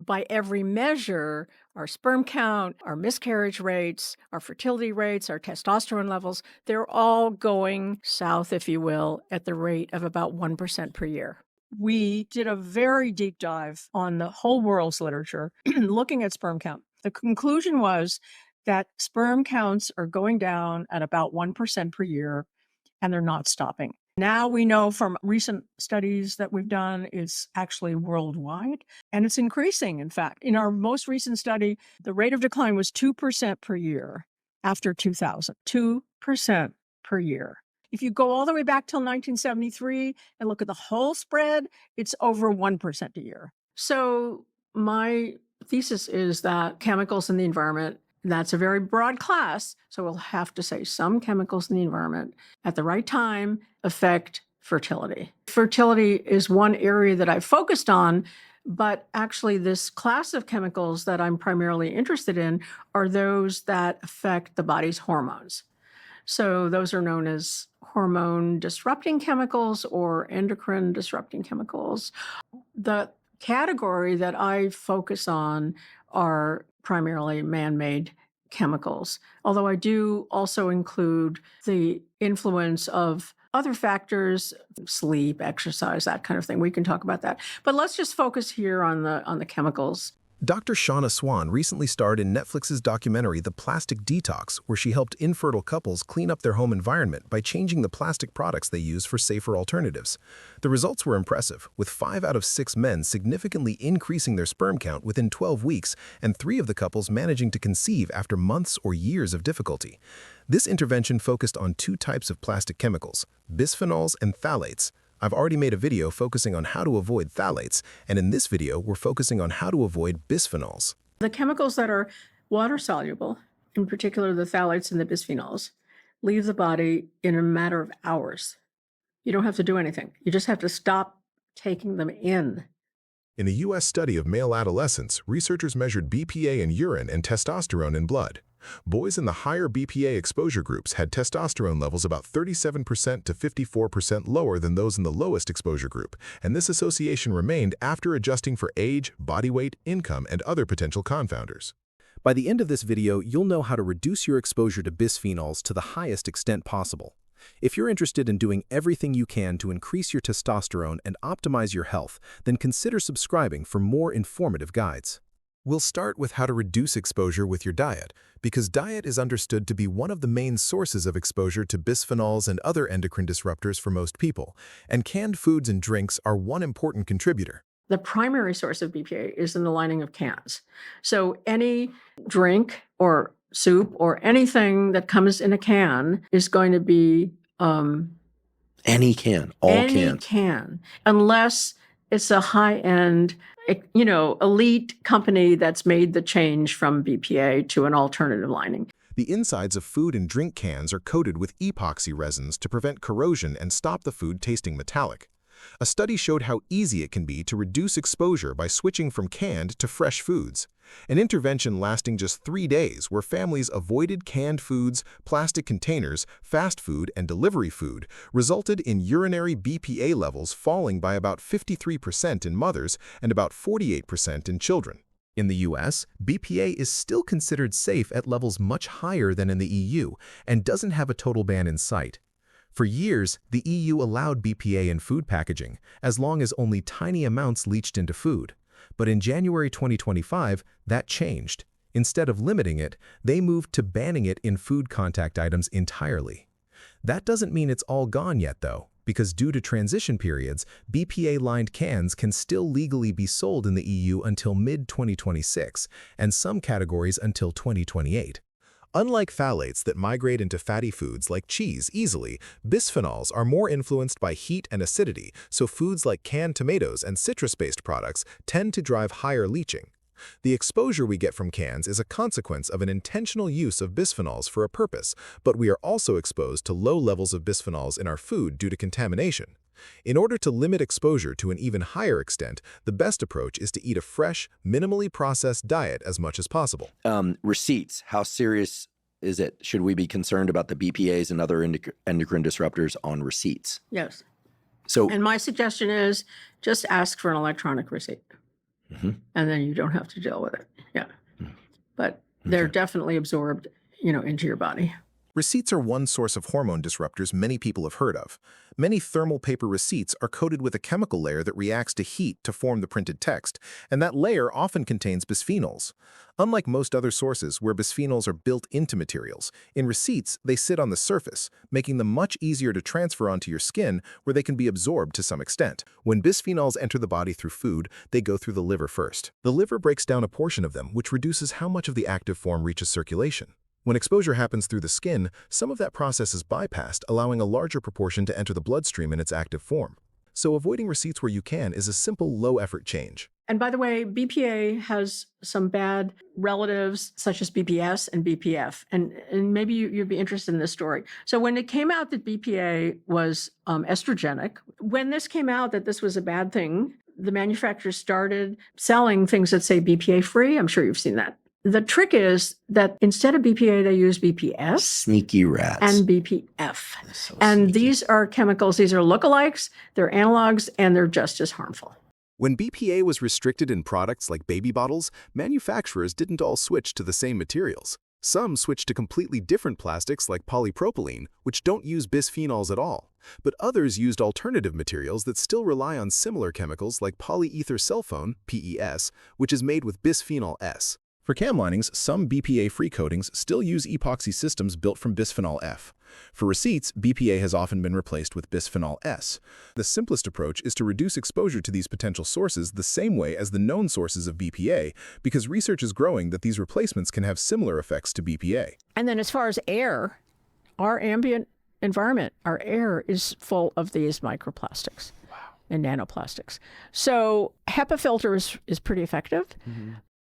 by every measure, our sperm count, our miscarriage rates, our fertility rates, our testosterone levels, they're all going south, if you will, at the rate of about 1% per year. We did a very deep dive on the whole world's literature looking at sperm count. The conclusion was that sperm counts are going down at about 1% per year, and they're not stopping. Now we know from recent studies that we've done, it's actually worldwide, and it's increasing, in fact. In our most recent study, the rate of decline was 2% per year after 2000, 2% per year. If you go all the way back till 1973 and look at the whole spread, it's over 1% a year. So my thesis is that chemicals in the environment, that's a very broad class, so we'll have to say some chemicals in the environment at the right time affect fertility. Fertility is one area that I've focused on, but actually this class of chemicals that I'm primarily interested in are those that affect the body's hormones. So those are known as hormone disrupting chemicals or endocrine disrupting chemicals. The category that I focus on are primarily man-made chemicals, although I do also include the influence of other factors, sleep, exercise, that kind of thing. We can talk about that. But let's just focus here on the chemicals. Dr. Shanna Swan recently starred in Netflix's documentary The Plastic Detox, where she helped infertile couples clean up their home environment by changing the plastic products they use for safer alternatives. The results were impressive, with 5 out of 6 men significantly increasing their sperm count within 12 weeks and 3 of the couples managing to conceive after months or years of difficulty. This intervention focused on 2 types of plastic chemicals, bisphenols and phthalates. I've already made a video focusing on how to avoid phthalates, and in this video, we're focusing on how to avoid bisphenols. The chemicals that are water-soluble, in particular the phthalates and the bisphenols, leave the body in a matter of hours. You don't have to do anything. You just have to stop taking them in. In a U.S. study of male adolescents, researchers measured BPA in urine and testosterone in blood. Boys in the higher BPA exposure groups had testosterone levels about 37% to 54% lower than those in the lowest exposure group, and this association remained after adjusting for age, body weight, income, and other potential confounders. By the end of this video, you'll know how to reduce your exposure to bisphenols to the highest extent possible. If you're interested in doing everything you can to increase your testosterone and optimize your health, then consider subscribing for more informative guides. We'll start with how to reduce exposure with your diet, because diet is understood to be one of the main sources of exposure to bisphenols and other endocrine disruptors for most people, and canned foods and drinks are one important contributor. The primary source of BPA is in the lining of cans. So any drink or soup or anything that comes in a can is going to be Any can, all any cans. can, unless it's a high-end, elite company that's made the change from BPA to an alternative lining. The insides of food and drink cans are coated with epoxy resins to prevent corrosion and stop the food tasting metallic. A study showed how easy it can be to reduce exposure by switching from canned to fresh foods. An intervention lasting just 3 days where families avoided canned foods, plastic containers, fast food, and delivery food resulted in urinary BPA levels falling by about 53% in mothers and about 48% in children. In the US, BPA is still considered safe at levels much higher than in the EU and doesn't have a total ban in sight. For years, the EU allowed BPA in food packaging, as long as only tiny amounts leached into food. But in January 2025, that changed. Instead of limiting it, they moved to banning it in food contact items entirely. That doesn't mean it's all gone yet, though, because due to transition periods, BPA-lined cans can still legally be sold in the EU until mid-2026, and some categories until 2028. Unlike phthalates that migrate into fatty foods like cheese easily, bisphenols are more influenced by heat and acidity, so foods like canned tomatoes and citrus-based products tend to drive higher leaching. The exposure we get from cans is a consequence of an intentional use of bisphenols for a purpose, but we are also exposed to low levels of bisphenols in our food due to contamination. In order to limit exposure to an even higher extent, the best approach is to eat a fresh, minimally processed diet as much as possible. Receipts, how serious is it? Should we be concerned about the BPAs and other endocrine disruptors on receipts? Yes. So, And my suggestion is just ask for an electronic receipt. and then you don't have to deal with it. Yeah. But they're definitely absorbed, into your body. Receipts are one source of hormone disruptors many people have heard of. Many thermal paper receipts are coated with a chemical layer that reacts to heat to form the printed text, and that layer often contains bisphenols. Unlike most other sources where bisphenols are built into materials, in receipts they sit on the surface, making them much easier to transfer onto your skin where they can be absorbed to some extent. When bisphenols enter the body through food, they go through the liver first. The liver breaks down a portion of them, which reduces how much of the active form reaches circulation. When exposure happens through the skin, some of that process is bypassed, allowing a larger proportion to enter the bloodstream in its active form. So avoiding receipts where you can is a simple, low-effort change. And by the way, BPA has some bad relatives such as BPS and BPF. And maybe you'd be interested in this story. So when it came out that BPA was estrogenic, when this came out that this was a bad thing, the manufacturers started selling things that say BPA free. I'm sure you've seen that. The trick is that instead of BPA, they use BPS. Sneaky rats. And BPF. So and sneaky. These are chemicals, these are lookalikes, they're analogs, and they're just as harmful. When BPA was restricted in products like baby bottles, manufacturers didn't all switch to the same materials. Some switched to completely different plastics like polypropylene, which don't use bisphenols at all. But others used alternative materials that still rely on similar chemicals like polyether sulfone, PES, which is made with bisphenol S. For cam linings, some BPA-free coatings still use epoxy systems built from bisphenol F. For receipts, BPA has often been replaced with bisphenol S. The simplest approach is to reduce exposure to these potential sources the same way as the known sources of BPA, because research is growing that these replacements can have similar effects to BPA. And then as far as air, our ambient environment, our air is full of these microplastics and nanoplastics. So HEPA filter is pretty effective.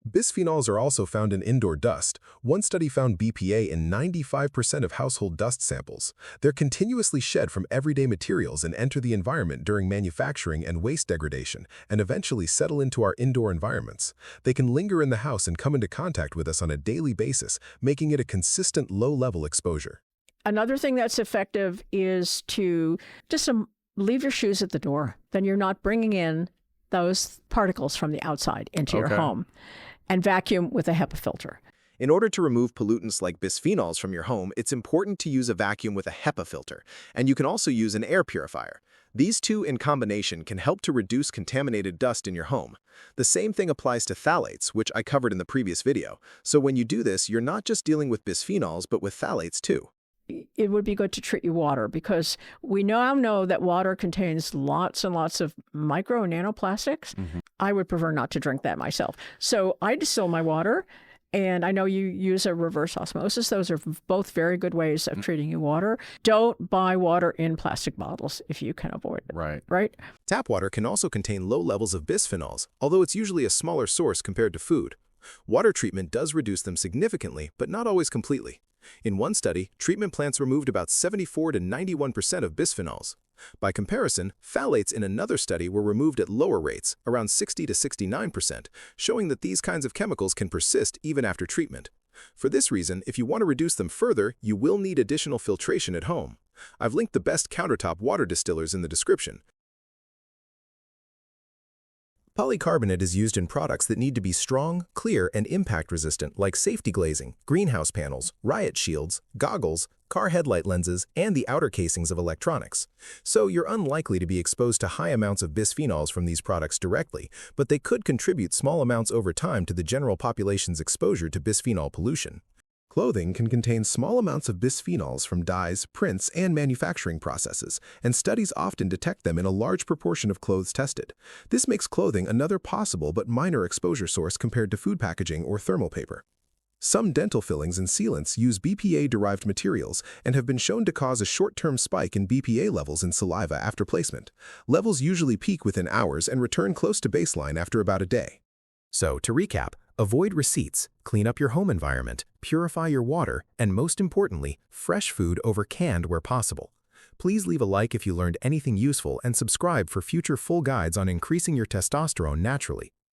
Bisphenols are also found in indoor dust. One study found BPA in 95% of household dust samples. They're continuously shed from everyday materials and enter the environment during manufacturing and waste degradation, and eventually settle into our indoor environments. They can linger in the house and come into contact with us on a daily basis, making it a consistent low-level exposure. Another thing that's effective is to just leave your shoes at the door. Then you're not bringing in those particles from the outside into your home. And vacuum with a HEPA filter. In order to remove pollutants like bisphenols from your home, it's important to use a vacuum with a HEPA filter, and you can also use an air purifier. These two in combination can help to reduce contaminated dust in your home. The same thing applies to phthalates, which I covered in the previous video. So when you do this, you're not just dealing with bisphenols, but with phthalates too. It would be good to treat your water because we now know that water contains lots and lots of micro and nanoplastics. I would prefer not to drink that myself. So I distill my water, and I know you use a reverse osmosis. Those are both very good ways of treating your water. Don't buy water in plastic bottles if you can avoid it. Right? Tap water can also contain low levels of bisphenols, although it's usually a smaller source compared to food. Water treatment does reduce them significantly, but not always completely. In one study, treatment plants removed about 74 to 91% of bisphenols. By comparison, phthalates in another study were removed at lower rates, around 60 to 69%, showing that these kinds of chemicals can persist even after treatment. For this reason, if you want to reduce them further, you will need additional filtration at home. I've linked the best countertop water distillers in the description. Polycarbonate is used in products that need to be strong, clear, and impact-resistant, like safety glazing, greenhouse panels, riot shields, goggles, car headlight lenses, and the outer casings of electronics. So you're unlikely to be exposed to high amounts of bisphenols from these products directly, but they could contribute small amounts over time to the general population's exposure to bisphenol pollution. Clothing can contain small amounts of bisphenols from dyes, prints, and manufacturing processes, and studies often detect them in a large proportion of clothes tested. This makes clothing another possible but minor exposure source compared to food packaging or thermal paper. Some dental fillings and sealants use BPA-derived materials and have been shown to cause a short-term spike in BPA levels in saliva after placement. Levels usually peak within hours and return close to baseline after about a day. So, to recap, avoid receipts, clean up your home environment, purify your water, and most importantly, fresh food over canned where possible. Please leave a like if you learned anything useful and subscribe for future full guides on increasing your testosterone naturally.